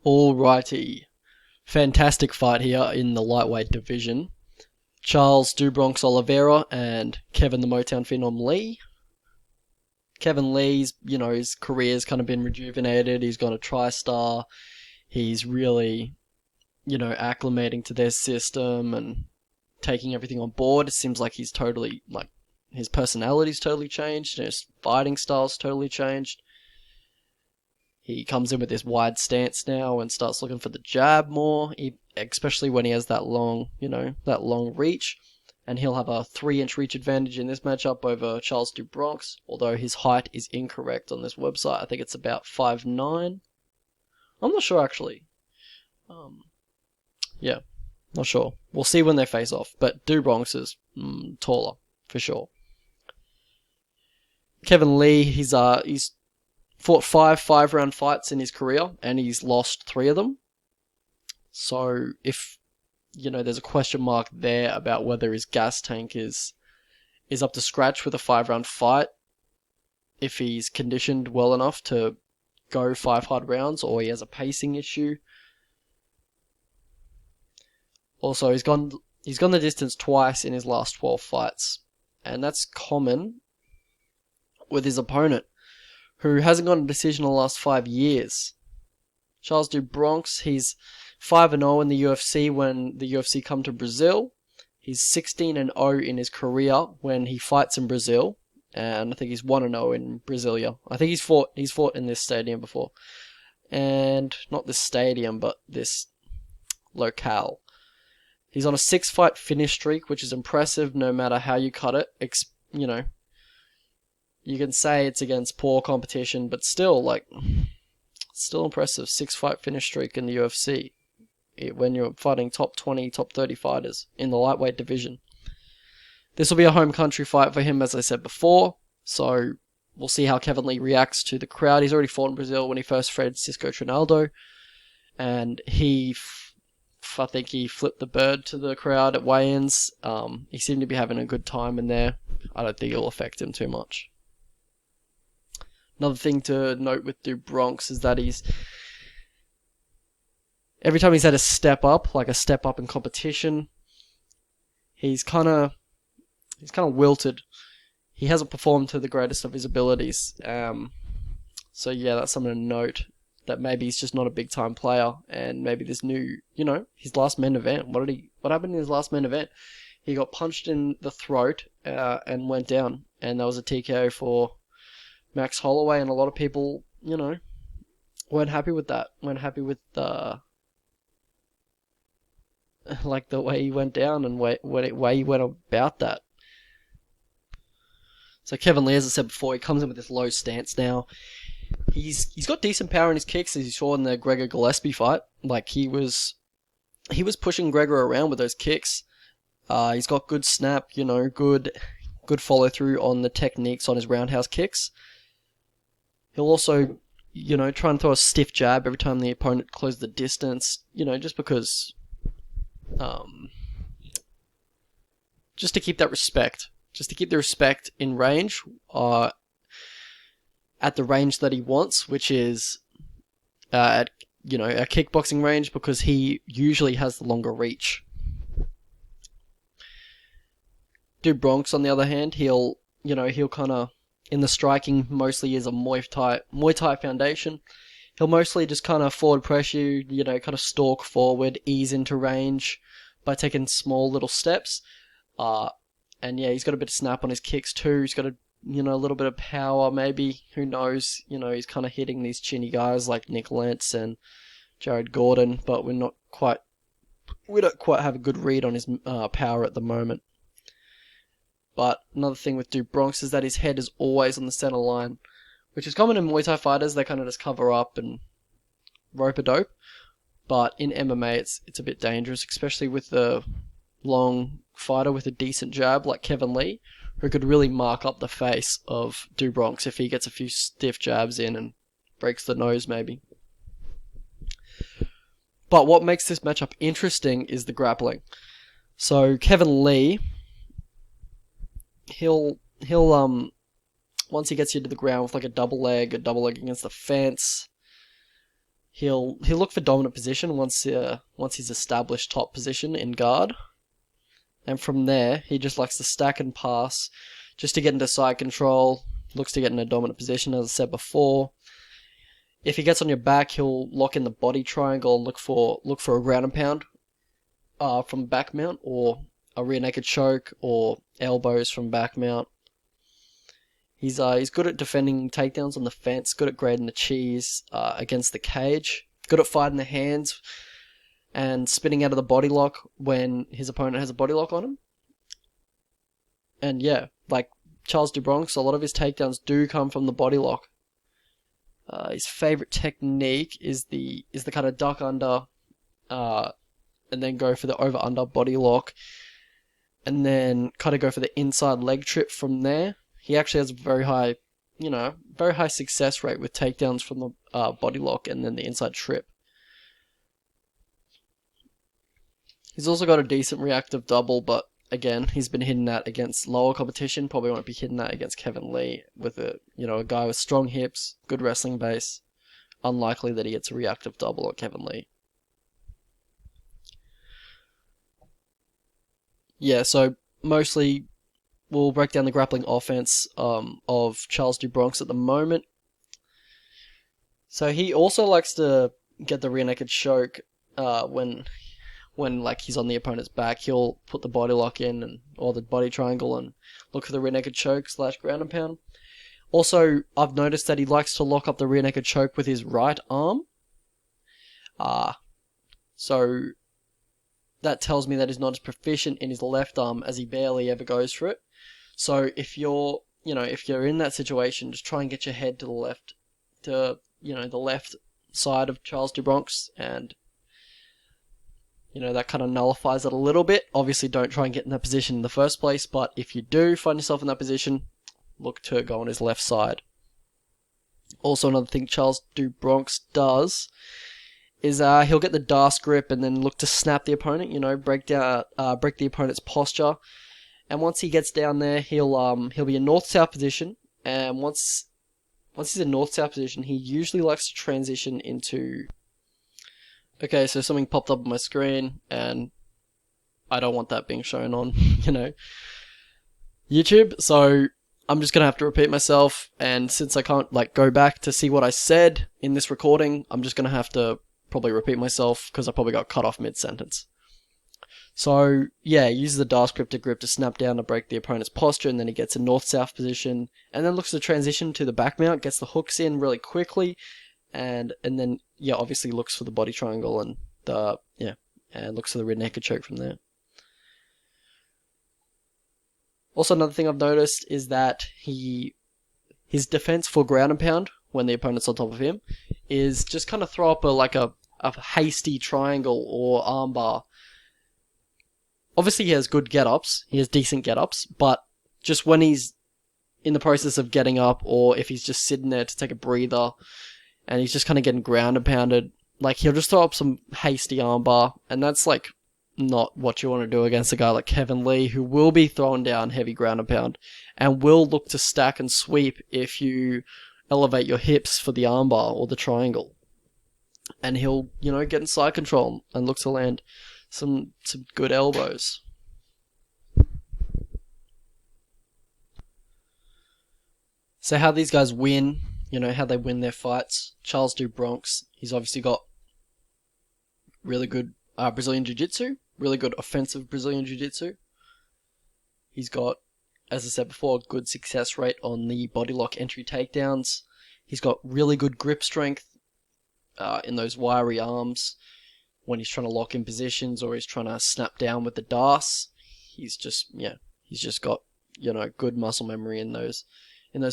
Alrighty. Fantastic fight here in the lightweight division. Charles Do Bronx Oliveira and Kevin the Motown Phenom Lee. Kevin Lee's, his career's kind of been rejuvenated. He's gone to TriStar. He's really, acclimating to their system and taking everything on board. It seems like he's totally, his personality's totally changed. His fighting style's totally changed. He comes in with this wide stance now and starts looking for the jab more, especially when he has that long, that long reach. And he'll have a 3-inch reach advantage in this matchup over Charles Do Bronx, although his height is incorrect on this website. I think it's about 5'9". I'm not sure, actually. Yeah, not sure. We'll see when they face off, but Do Bronx is taller, for sure. Kevin Lee, he's fought 5-round fights in his career, and he's lost 3 of them. So if, there's a question mark there about whether his gas tank is up to scratch with a 5-round fight, if he's conditioned well enough to go 5 hard rounds, or he has a pacing issue. Also, he's gone the distance twice in his last 12 fights, and that's common with his opponent, who hasn't gotten a decision in the last 5 years. Charles Do Bronx, he's 5-0 in the UFC when the UFC come to Brazil. He's 16-0 in his career when he fights in Brazil, and I think he's 1-0 in Brasilia. I think he's fought in this stadium before, and not this stadium, but this locale. He's on a 6-fight finish streak, which is impressive no matter how you cut it. You can say it's against poor competition, but still impressive. 6-fight finish streak in the UFC when you're fighting top 20, top 30 fighters in the lightweight division. This will be a home country fight for him, as I said before, so we'll see how Kevin Lee reacts to the crowd. He's already fought in Brazil when he first fought Cisco Trinaldo, and I think he flipped the bird to the crowd at weigh-ins. He seemed to be having a good time in there. I don't think it'll affect him too much. Another thing to note with Do Bronx is that every time he's had a step up in competition, he's kind of wilted. He hasn't performed to the greatest of his abilities. So yeah, that's something to note. That maybe he's just not a big time player, and maybe this new, his last main event. What happened in his last main event? He got punched in the throat and went down, and that was a TKO for Max Holloway, and a lot of people, weren't happy with that. Weren't happy with the way he went down and way he went about that. So Kevin Lee, as I said before, he comes in with this low stance now. He's got decent power in his kicks, as you saw in the Gregor Gillespie fight. He was pushing Gregor around with those kicks. He's got good snap, good follow through on the techniques on his roundhouse kicks. He'll also, try and throw a stiff jab every time the opponent closes the distance, just because, just to keep that respect. Just to keep the respect in range, at the range that he wants, which is at a kickboxing range, because he usually has the longer reach. Do Bronx, on the other hand, he'll kind of, in the striking, mostly is a Muay Thai foundation. He'll mostly just kind of forward pressure you, kind of stalk forward, ease into range by taking small little steps. And yeah, he's got a bit of snap on his kicks too. He's got a little bit of power, maybe. Who knows? He's kind of hitting these chinny guys like Nick Lentz and Jared Gordon, but we don't quite have a good read on his power at the moment. But another thing with Do Bronx is that his head is always on the center line, which is common in Muay Thai fighters. They kind of just cover up and rope-a-dope. But in MMA, it's a bit dangerous, especially with the long fighter with a decent jab like Kevin Lee, who could really mark up the face of Do Bronx if he gets a few stiff jabs in and breaks the nose, maybe. But what makes this matchup interesting is the grappling. So Kevin Lee, he'll once he gets you to the ground with a double leg against the fence, he'll look for dominant position once he's established top position in guard, and from there he just likes to stack and pass, just to get into side control. Looks to get in a dominant position, as I said before. If he gets on your back, he'll lock in the body triangle and look for a ground and pound from back mount, or a rear naked choke, or elbows from back mount. He's good at defending takedowns on the fence, good at grading the cheese against the cage, good at fighting the hands and spinning out of the body lock when his opponent has a body lock on him. And yeah, like Charles do Bronx, a lot of his takedowns do come from the body lock. His favorite technique is the kind of duck under, and then go for the over under body lock, and then kind of go for the inside leg trip from there. He actually has a very high success rate with takedowns from the body lock and then the inside trip. He's also got a decent reactive double, but again, he's been hitting that against lower competition. Probably won't be hitting that against Kevin Lee with a guy with strong hips, good wrestling base. Unlikely that he gets a reactive double on Kevin Lee. Yeah, so mostly we'll break down the grappling offense of Charles do Bronx at the moment. So he also likes to get the rear naked choke when like he's on the opponent's back. He'll put the body lock in or the body triangle and look for the rear naked choke / ground and pound. Also, I've noticed that he likes to lock up the rear naked choke with his right arm. So that tells me that he's not as proficient in his left arm, as he barely ever goes for it. So if you're in that situation, just try and get your head to the left, the left side of Charles do Bronx, and that kind of nullifies it a little bit. Obviously, don't try and get in that position in the first place, but if you do find yourself in that position, look to go on his left side. Also, another thing Charles do Bronx does is he'll get the Das grip and then look to snap the opponent. Break the opponent's posture. And once he gets down there, he'll be in north-south position. And once he's in north-south position, he usually likes to transition into. Okay, so something popped up on my screen, and I don't want that being shown on, YouTube. So I'm just gonna have to repeat myself. And since I can't go back to see what I said in this recording, I'm just gonna have to probably repeat myself because I probably got cut off mid-sentence. So, yeah, uses the Das grip to snap down to break the opponent's posture, and then he gets a north-south position, and then looks to transition to the back mount, gets the hooks in really quickly, and then, yeah, obviously looks for the body triangle and looks for the rear naked choke from there. Also, another thing I've noticed is that his defense for ground and pound, when the opponent's on top of him, is just kind of throw up a hasty triangle or armbar. Obviously, he has good get-ups. He has decent get-ups. But just when he's in the process of getting up, or if he's just sitting there to take a breather, and he's just kind of getting ground and pounded, he'll just throw up some hasty armbar. And that's, not what you want to do against a guy like Kevin Lee, who will be throwing down heavy ground and pound, and will look to stack and sweep if you elevate your hips for the armbar or the triangle. And he'll, get in side control and look to land some good elbows. So how these guys win, how they win their fights. Charles do Bronx, he's obviously got really good Brazilian Jiu-Jitsu, really good offensive Brazilian Jiu-Jitsu. He's got, as I said before, a good success rate on the body lock entry takedowns. He's got really good grip strength in those wiry arms. When he's trying to lock in positions or he's trying to snap down with the Das, he's just got, good muscle memory in those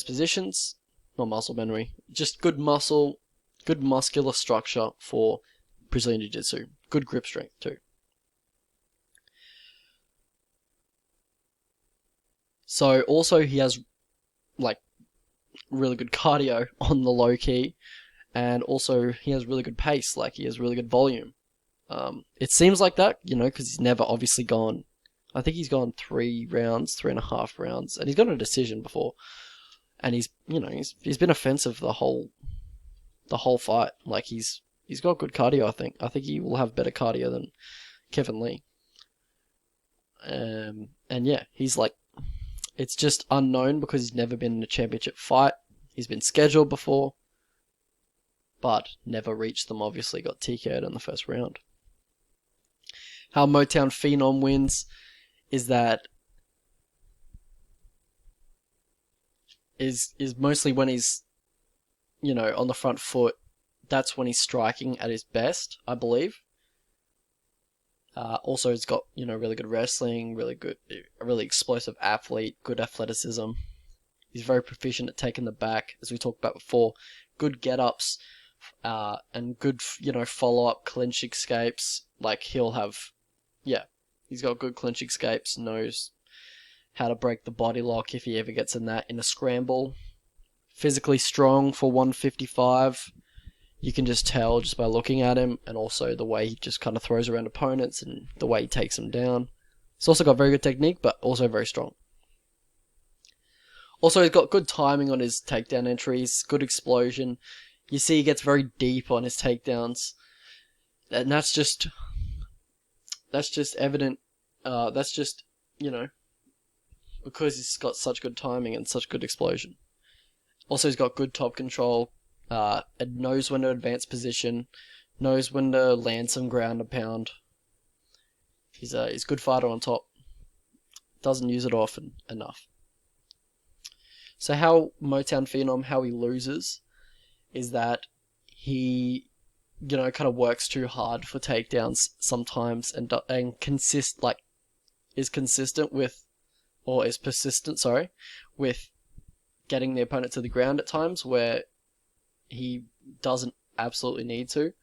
positions. Not muscle memory, just good muscular structure for Brazilian Jiu-Jitsu. Good grip strength too. So also he has really good cardio on the low key, and also he has really good pace. He has really good volume. It seems like that, because he's never obviously gone. I think he's gone 3.5 rounds, and he's got a decision before. And he's been offensive the whole fight. He's He's got good cardio, I think. I think he will have better cardio than Kevin Lee. And yeah, he's like, it's just unknown because he's never been in a championship fight. He's been scheduled before, but never reached them, obviously got TKO'd in the first round. How Motown Phenom wins is mostly when he's, on the front foot. That's when he's striking at his best, I believe. Also, he's got, really good wrestling, a really explosive athlete, good athleticism. He's very proficient at taking the back, as we talked about before. Good get-ups, and good, follow-up clinch escapes. Like, he's got good clinch escapes, knows how to break the body lock if he ever gets in a scramble. Physically strong for 155. You can just tell just by looking at him, and also the way he just kind of throws around opponents and the way he takes them down. He's also got very good technique, but also very strong. Also, he's got good timing on his takedown entries, good explosion. You see he gets very deep on his takedowns, and that's just evident. Because he's got such good timing and such good explosion. Also, he's got good top control. And knows when to advance position, knows when to land some ground and pound. He's a good fighter on top. Doesn't use it often enough. So how Motown Phenom, how he loses, is that he, kind of works too hard for takedowns sometimes, and is consistent with, or is persistent, with getting the opponent to the ground at times where he doesn't absolutely need to.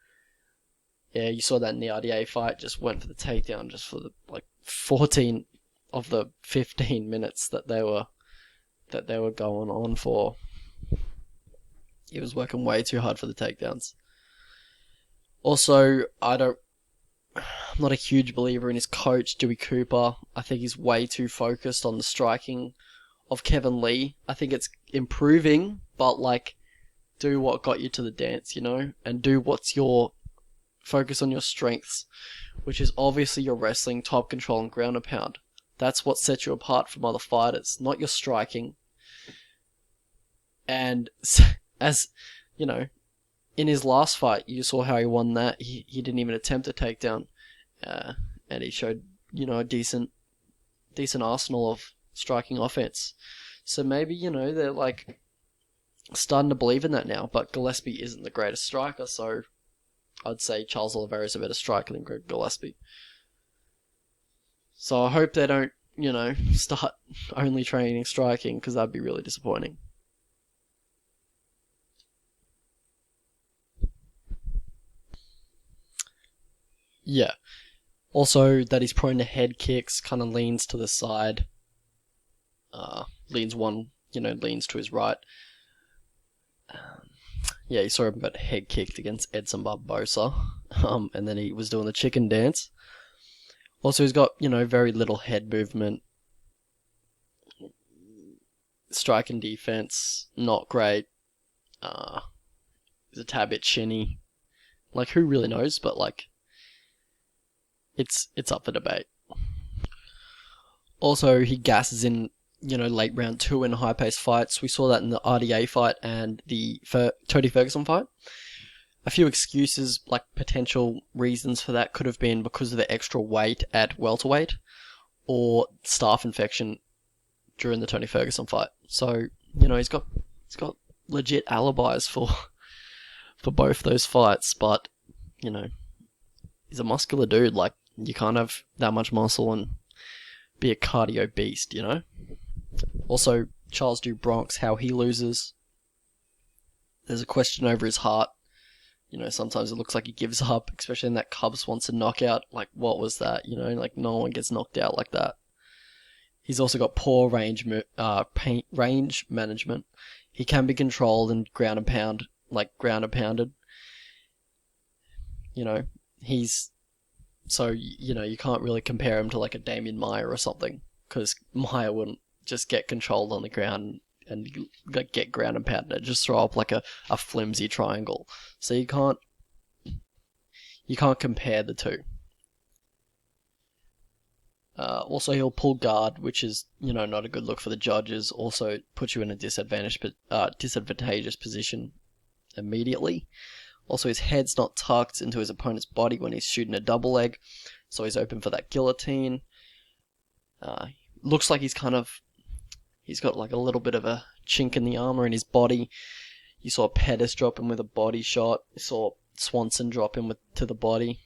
Yeah, you saw that in the RDA fight. Just went for the takedown just for the 14 of the 15 minutes that they were going on for. He was working way too hard for the takedowns. Also, I'm not a huge believer in his coach, Dewey Cooper. I think he's way too focused on the striking of Kevin Lee. I think it's improving, but do what got you to the dance, and do what's your focus on your strengths, which is obviously your wrestling, top control, and ground and pound. That's what sets you apart from other fighters, not your striking. And as in his last fight, you saw how he won that. He didn't even attempt a takedown, and he showed a decent arsenal of striking offense. So maybe they're starting to believe in that now, but Gillespie isn't the greatest striker, so I'd say Charles Oliveira is a better striker than Greg Gillespie. So I hope they don't, start only training striking, because that'd be really disappointing. Yeah. Also, that he's prone to head kicks, kind of leans to the side. Leans to his right. Yeah, you saw him get head kicked against Edson Barbosa, and then he was doing the chicken dance. Also, he's got, very little head movement. Striking defense, not great. He's a tad bit shinny. Who really knows, but, it's up for debate. Also, he gasses in late round 2 in high-paced fights. We saw that in the RDA fight and the Tony Ferguson fight. A few excuses, potential reasons for that could have been because of the extra weight at welterweight, or staph infection during the Tony Ferguson fight. So, he's got legit alibis for both those fights, but, he's a muscular dude. You can't have that much muscle and be a cardio beast, Also, Charles Du Bronx, how he loses. There's a question over his heart. Sometimes it looks like he gives up, especially in that Cub Swanson knockout. What was that? No one gets knocked out like that. He's also got poor range management. He can be controlled and ground and pounded. He's... So, you can't really compare him to a Damian Maia or something, because Maia wouldn't just get controlled on the ground and get ground and pounded, just throw up a flimsy triangle. So you can't You can't compare the two. Also, he'll pull guard, which is, not a good look for the judges. Also, puts you in a disadvantageous position immediately. Also, his head's not tucked into his opponent's body when he's shooting a double leg, so he's open for that guillotine. Looks like he's got like a little bit of a chink in the armor in his body. You saw Pettis drop him with a body shot. You saw Swanson drop him to the body,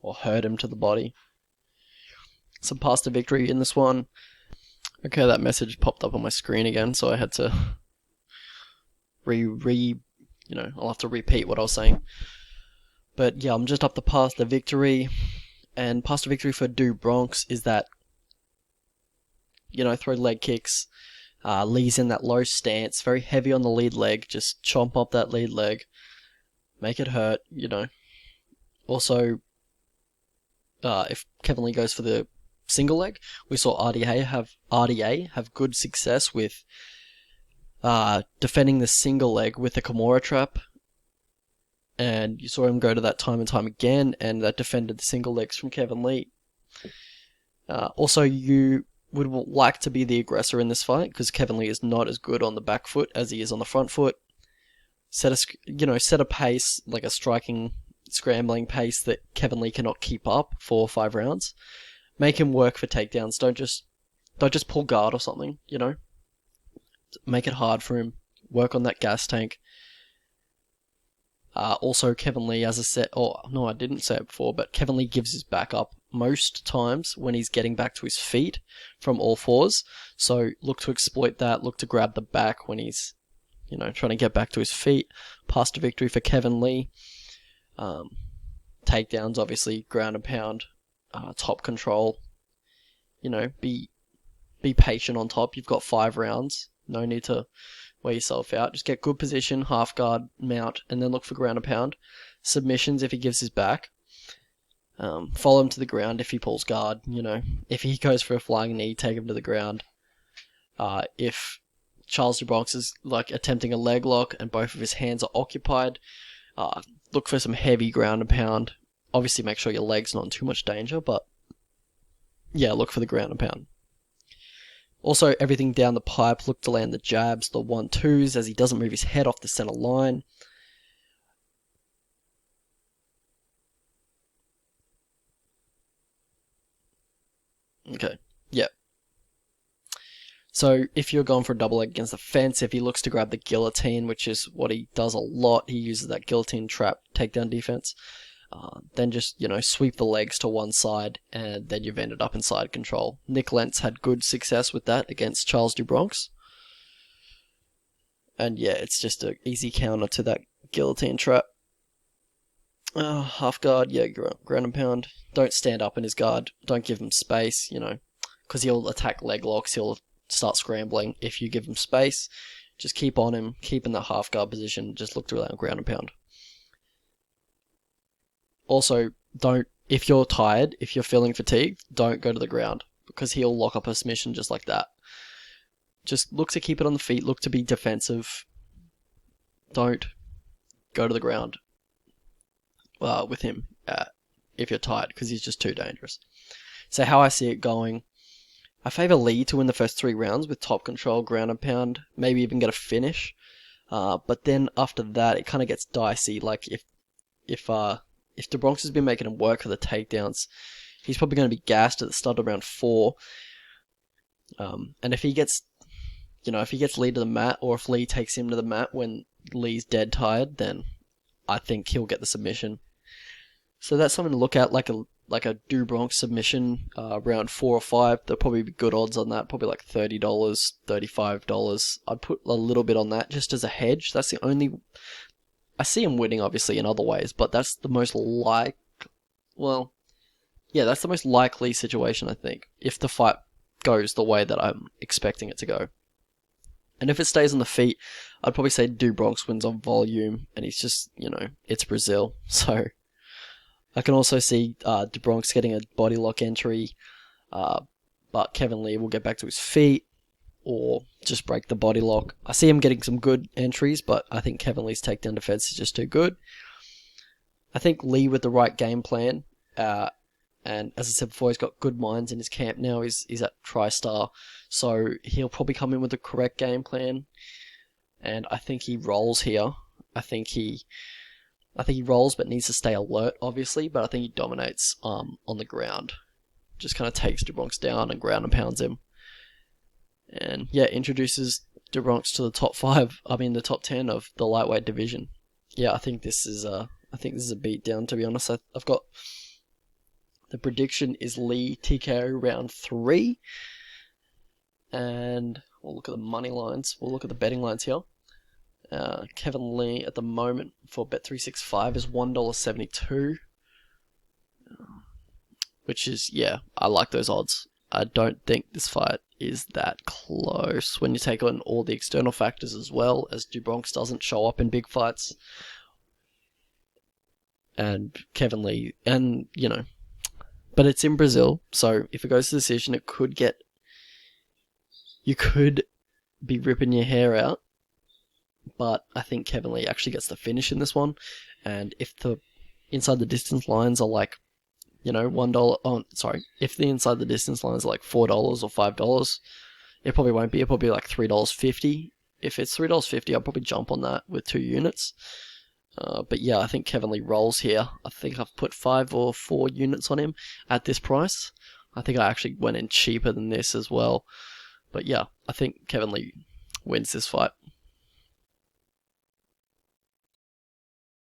or hurt him to the body. Some path to victory in this one. Okay, that message popped up on my screen again, so I had to I'll have to repeat what I was saying. But yeah, I'm just up the path to victory, and path to victory for Do Bronx is that, throw leg kicks. Lee's in that low stance, very heavy on the lead leg, just chomp up that lead leg, make it hurt, Also, if Kevin Lee goes for the single leg, we saw RDA have good success with defending the single leg with the Kimura trap, and you saw him go to that time and time again, and that defended the single legs from Kevin Lee. Also, you would like to be the aggressor in this fight, because Kevin Lee is not as good on the back foot as he is on the front foot. Set a pace, like a striking, scrambling pace that Kevin Lee cannot keep up 4 or 5 rounds. Make him work for takedowns. Don't just pull guard or something, Make it hard for him. Work on that gas tank. Also, Kevin Lee, as I said, I didn't say it before, but Kevin Lee gives his back up most times when he's getting back to his feet from all fours. So look to exploit that. Look to grab the back when he's, trying to get back to his feet. Path to victory for Kevin Lee. Takedowns, obviously, ground and pound, top control. Be patient on top. You've got 5 rounds. No need to wear yourself out. Just get good position, half guard, mount, and then look for ground and pound. Submissions if he gives his back. Follow him to the ground if he pulls guard. If he goes for a flying knee, take him to the ground. If Charles do Bronx is attempting a leg lock and both of his hands are occupied, look for some heavy ground and pound. Obviously, make sure your leg's not in too much danger, but yeah, look for the ground and pound. Also, everything down the pipe, look to land the jabs, the 1-2s, as he doesn't move his head off the center line. Okay, yeah. So, if you're going for a double leg against the fence, if he looks to grab the guillotine, which is what he does a lot, he uses that guillotine trap takedown defense, then just, sweep the legs to one side, and then you've ended up in side control. Nick Lentz had good success with that against Charles do Bronx. And yeah, it's just an easy counter to that guillotine trap. Half guard, yeah, ground and pound. Don't stand up in his guard. Don't give him space, because he'll attack leg locks. He'll start scrambling if you give him space. Just keep on him, keep in the half guard position. Just look to allow ground and pound. Also, if you're tired, if you're feeling fatigued, don't go to the ground, because he'll lock up a submission just like that. Just look to keep it on the feet, look to be defensive. Don't go to the ground with him if you're tired, because he's just too dangerous. So how I see it going, I favour Lee to win the first 3 rounds with top control, ground and pound, maybe even get a finish. But then after that, it kind of gets dicey. Like if do Bronx has been making him work for the takedowns, he's probably going to be gassed at the start of round 4. And if he gets Lee to the mat, or if Lee takes him to the mat when Lee's dead tired, then I think he'll get the submission. So that's something to look at, like a Do Bronx submission, round 4 or 5. There'll probably be good odds on that, probably like $30, $35. I'd put a little bit on that just as a hedge. That's the only... I see him winning, obviously, in other ways, but that's the most that's the most likely situation, I think, if the fight goes the way that I'm expecting it to go. And if it stays on the feet, I'd probably say Do Bronx wins on volume, and he's just, it's Brazil. So I can also see Do Bronx getting a body lock entry, but Kevin Lee will get back to his feet, or just break the body lock. I see him getting some good entries, but I think Kevin Lee's takedown defense is just too good. I think Lee with the right game plan, and as I said before, he's got good minds in his camp now. He's at TriStar, so he'll probably come in with the correct game plan, and I think he rolls here. I think he rolls, but needs to stay alert, obviously. But I think he dominates on the ground, just kind of takes DeBronx down and ground and pounds him, and yeah, introduces DeBronx to the the top 10 of the lightweight division. Yeah, I think this is a beatdown. To be honest, I've got the prediction is Lee TKO round 3, and we'll look at the money lines. We'll look at the betting lines here. Kevin Lee at the moment for Bet365 is $1.72, which is, yeah, I like those odds. I don't think this fight is that close when you take on all the external factors as well, as DeBronx doesn't show up in big fights. And Kevin Lee, and, but it's in Brazil, so if it goes to decision, you could be ripping your hair out. But I think Kevin Lee actually gets the finish in this one. And if the inside the distance lines are like, $1, if the inside the distance lines are like $4 or $5, it probably won't be. It'll probably be like $3.50. If it's $3.50, I'll probably jump on that with 2 units. But yeah, I think Kevin Lee rolls here. I think I've put 5 or 4 units on him at this price. I think I actually went in cheaper than this as well. But yeah, I think Kevin Lee wins this fight.